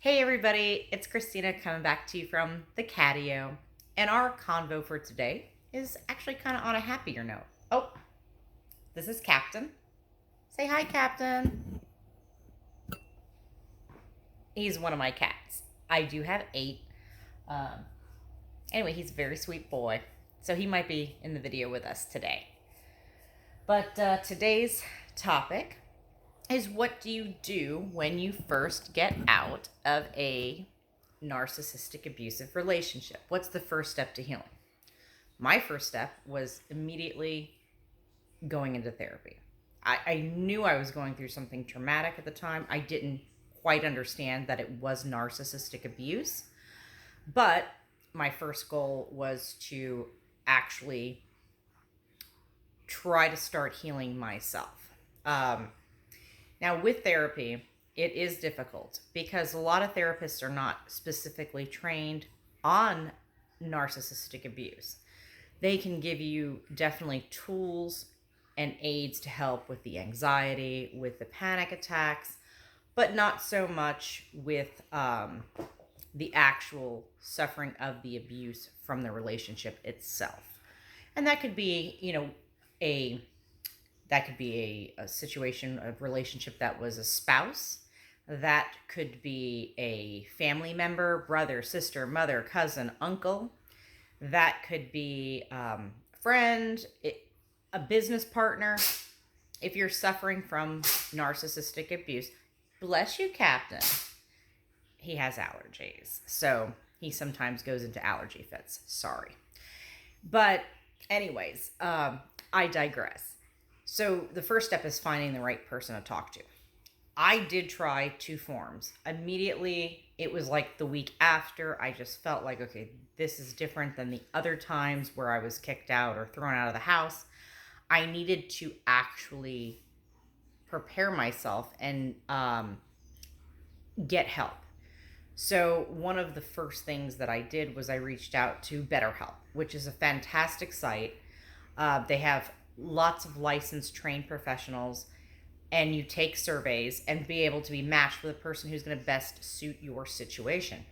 Hey everybody, it's Christina coming back to you from the catio. And our convo for today is actually kind of on a happier note. Oh, this is Captain. Say hi, Captain. He's one of my cats. I do have 8. Um, anyway, he's a very sweet boy. So he might be in the video with us today. But today's topic is, what do you do when you first get out of a narcissistic abusive relationship? What's the first step to healing? My first step was immediately going into therapy. I knew I was going through something traumatic at the time. I didn't quite understand that it was narcissistic abuse, but my first goal was to actually try to start healing myself. Now, with therapy, it is difficult because a lot of therapists are not specifically trained on narcissistic abuse. They can give you definitely tools and aids to help with the anxiety, with the panic attacks, but not so much with the actual suffering of the abuse from the relationship itself. And that could be, a situation of relationship that was a spouse. That could be a family member, brother, sister, mother, cousin, uncle. That could be friend, a business partner. If you're suffering from narcissistic abuse, bless you, Captain. He has allergies, so he sometimes goes into allergy fits. Sorry. But anyways, I digress. So the first step is finding the right person to talk to. I did try 2 forms. Immediately, it was like the week after, I just felt like, okay, this is different than the other times where I was kicked out or thrown out of the house. I needed to actually prepare myself and get help. So one of the first things that I did was I reached out to BetterHelp, which is a fantastic site. They have lots of licensed, trained professionals, and you take surveys and be able to be matched with a person who's going to best suit your situation.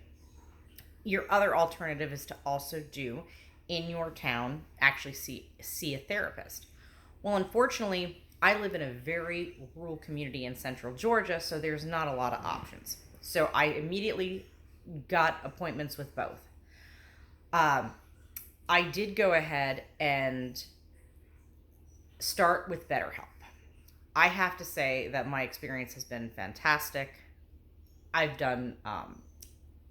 Your other alternative is to also do in your town, actually see a therapist. Well, unfortunately, I live in a very rural community in central Georgia, so there's not a lot of options. So I immediately got appointments with both. I did go ahead and start with BetterHelp. I have to say that my experience has been fantastic. I've done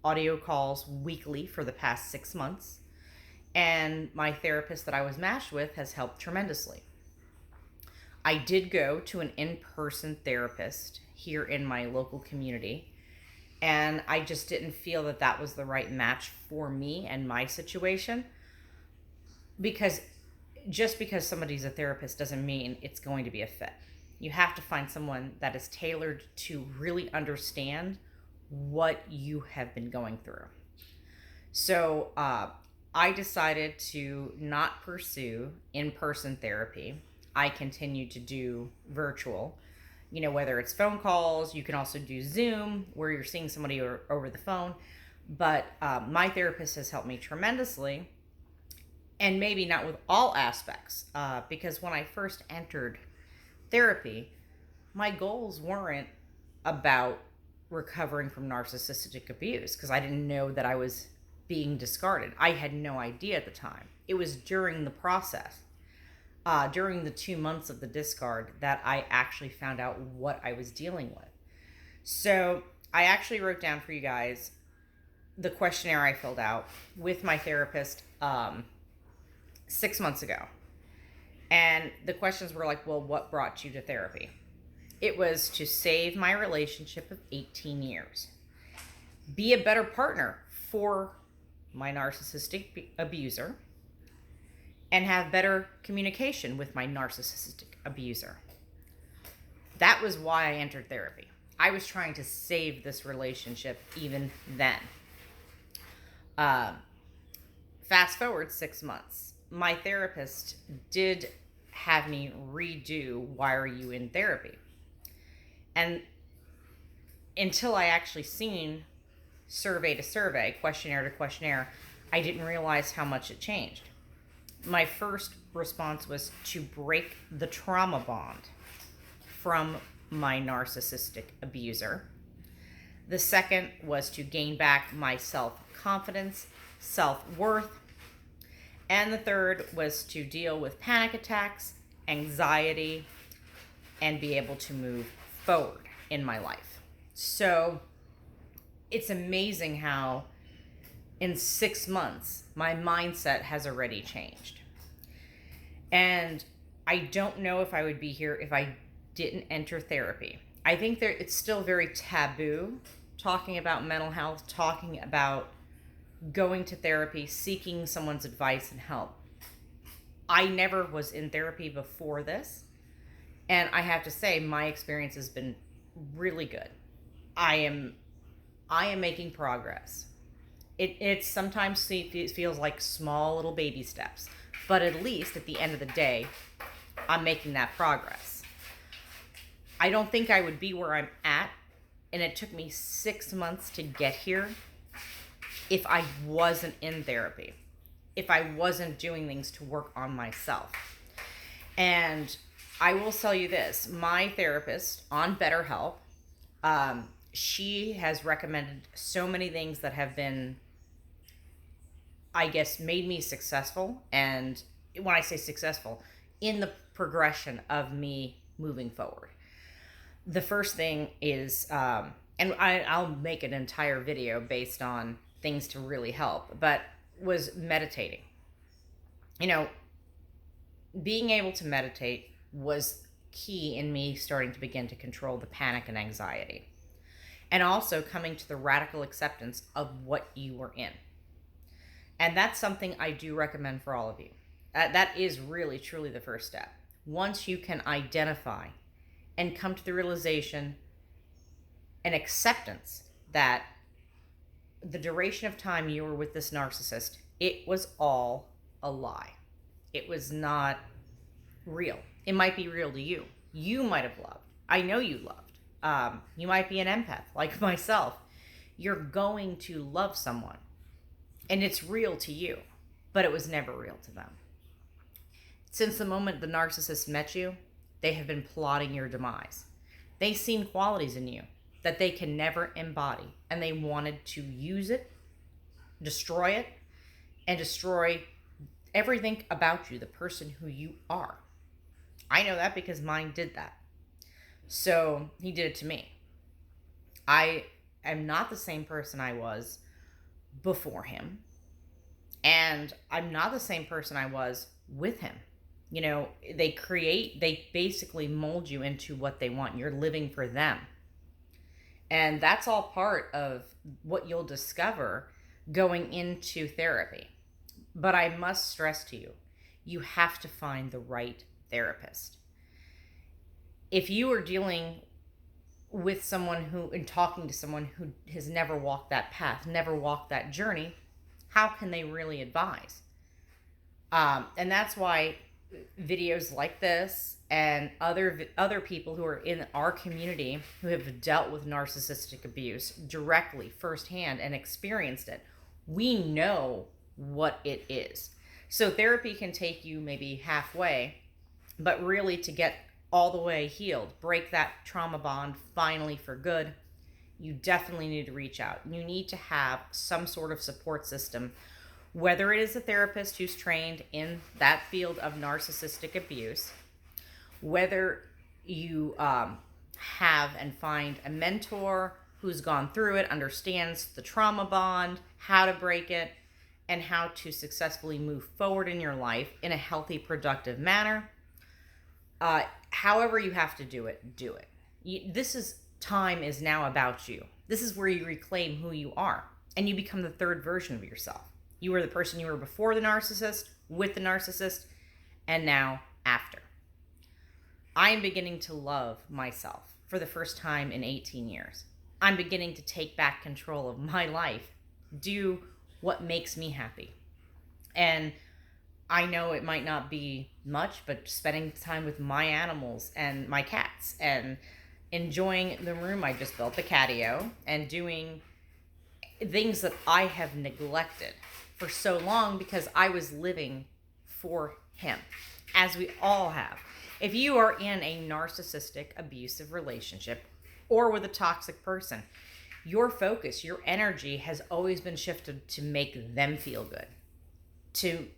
audio calls weekly for the past 6 months, and my therapist that I was matched with has helped tremendously. I did go to an in-person therapist here in my local community, and I just didn't feel that that was the right match for me and my situation, because just because somebody's a therapist doesn't mean it's going to be a fit. You have to find someone that is tailored to really understand what you have been going through. So I decided to not pursue in-person therapy. I continued to do virtual, whether it's phone calls. You can also do Zoom, where you're seeing somebody over the phone. But my therapist has helped me tremendously, and maybe not with all aspects, because when I first entered therapy, my goals weren't about recovering from narcissistic abuse, because I didn't know that I was being discarded. I had no idea at the time. It was during the process, during the 2 months of the discard, that I actually found out what I was dealing with. So I actually wrote down for you guys the questionnaire I filled out with my therapist 6 months ago. And the questions were like, well, what brought you to therapy? It was to save my relationship of 18 years, be a better partner for my narcissistic abuser, and have better communication with my narcissistic abuser. That was why I entered therapy. I was trying to save this relationship even then. Fast forward 6 months. My therapist did have me redo why are you in therapy. And until I actually seen survey to survey, questionnaire to questionnaire, I didn't realize how much it changed. My first response was to break the trauma bond from my narcissistic abuser. The second was to gain back my self-confidence, self-worth. And the third was to deal with panic attacks, anxiety, and be able to move forward in my life. So it's amazing how in 6 months, my mindset has already changed. And I don't know if I would be here if I didn't enter therapy. I think it's still very taboo talking about mental health, talking about going to therapy, seeking someone's advice and help. I never was in therapy before this. And I have to say, my experience has been really good. I am making progress. It sometimes feels like small little baby steps, but at least at the end of the day, I'm making that progress. I don't think I would be where I'm at, and it took me 6 months to get here, if I wasn't in therapy, if I wasn't doing things to work on myself. And I will tell you this, my therapist on BetterHelp, she has recommended so many things that have been, I guess, made me successful. And when I say successful, in the progression of me moving forward. The first thing is, and I'll make an entire video based on things to really help, but was meditating. You know, being able to meditate was key in me starting to begin to control the panic and anxiety. And also coming to the radical acceptance of what you were in. And that's something I do recommend for all of you. That is really, truly the first step. Once you can identify and come to the realization and acceptance that the duration of time you were with this narcissist, it was all a lie. It was not real. It might be real to you. You might have loved. I know you loved. You might be an empath like myself. You're going to love someone. And it's real to you, but it was never real to them. Since the moment the narcissist met you, they have been plotting your demise. They've seen qualities in you that they can never embody, and they wanted to use it, destroy it, and destroy everything about you, the person who you are. I know that because mine did that. So he did it to me. I am not the same person I was before him, and I'm not the same person I was with him. You know, they basically mold you into what they want. You're living for them. And that's all part of what you'll discover going into therapy. But I must stress to you, you have to find the right therapist. If you are dealing with someone and talking to someone who has never walked that path, never walked that journey, how can they really advise? And that's why videos like this and other people who are in our community who have dealt with narcissistic abuse directly, firsthand, and experienced it, we know what it is. So therapy can take you maybe halfway, but really to get all the way healed, break that trauma bond finally for good, you definitely need to reach out. You need to have some sort of support system, whether it is a therapist who's trained in that field of narcissistic abuse, whether you have and find a mentor who's gone through it, understands the trauma bond, how to break it, and how to successfully move forward in your life in a healthy, productive manner. However you have to do it, do it. Time is now about you. This is where you reclaim who you are, and you become the third version of yourself. You were the person you were before the narcissist, with the narcissist, and now after. I am beginning to love myself for the first time in 18 years. I'm beginning to take back control of my life, do what makes me happy. And I know it might not be much, but spending time with my animals and my cats and enjoying the room I just built, the catio, and doing things that I have neglected for so long because I was living for him, as we all have. If you are in a narcissistic, abusive relationship or with a toxic person, your focus, your energy has always been shifted to make them feel good, to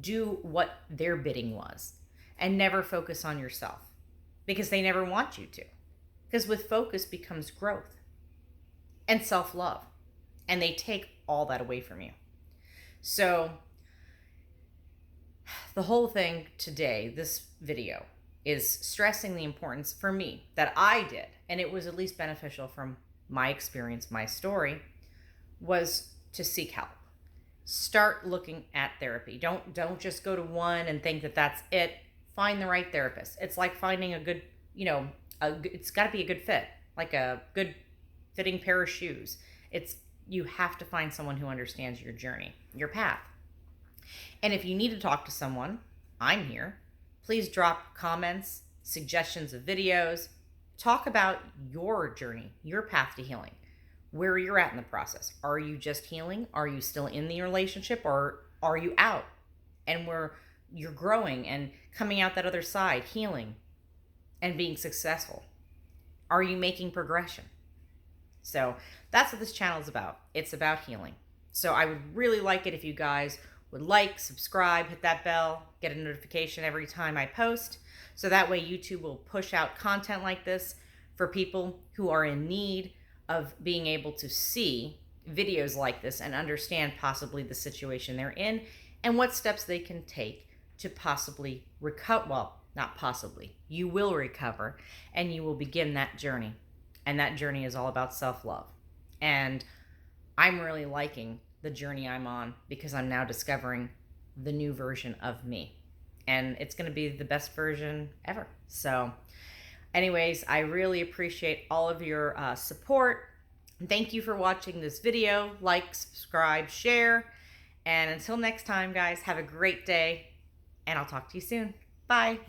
do what their bidding was, and never focus on yourself because they never want you to. Because with focus becomes growth and self-love, and they take all that away from you. So the whole thing today, this video, is stressing the importance for me that I did, and it was at least beneficial from my experience, my story, was to seek help. Start looking at therapy. Don't just go to one and think that that's it. Find the right therapist. It's like finding a good, it's got to be a good fit, like a good fitting pair of shoes. You have to find someone who understands your journey, your path. And if you need to talk to someone, I'm here. Please drop comments, suggestions of videos. Talk about your journey, your path to healing, where you're at in the process. Are you just healing? Are you still in the relationship, or are you out and you're growing and coming out that other side, healing and being successful? Are you making progression? So that's what this channel is about. It's about healing. So I would really like it if you guys would like, subscribe, hit that bell, get a notification every time I post. So that way YouTube will push out content like this for people who are in need of being able to see videos like this and understand possibly the situation they're in and what steps they can take to possibly recover. Well, not possibly. You will recover and you will begin that journey. And that journey is all about self-love. And I'm really liking the journey I'm on because I'm now discovering the new version of me. And it's going to be the best version ever. So anyways, I really appreciate all of your support. Thank you for watching this video. Like, subscribe, share. And until next time, guys, have a great day. And I'll talk to you soon. Bye.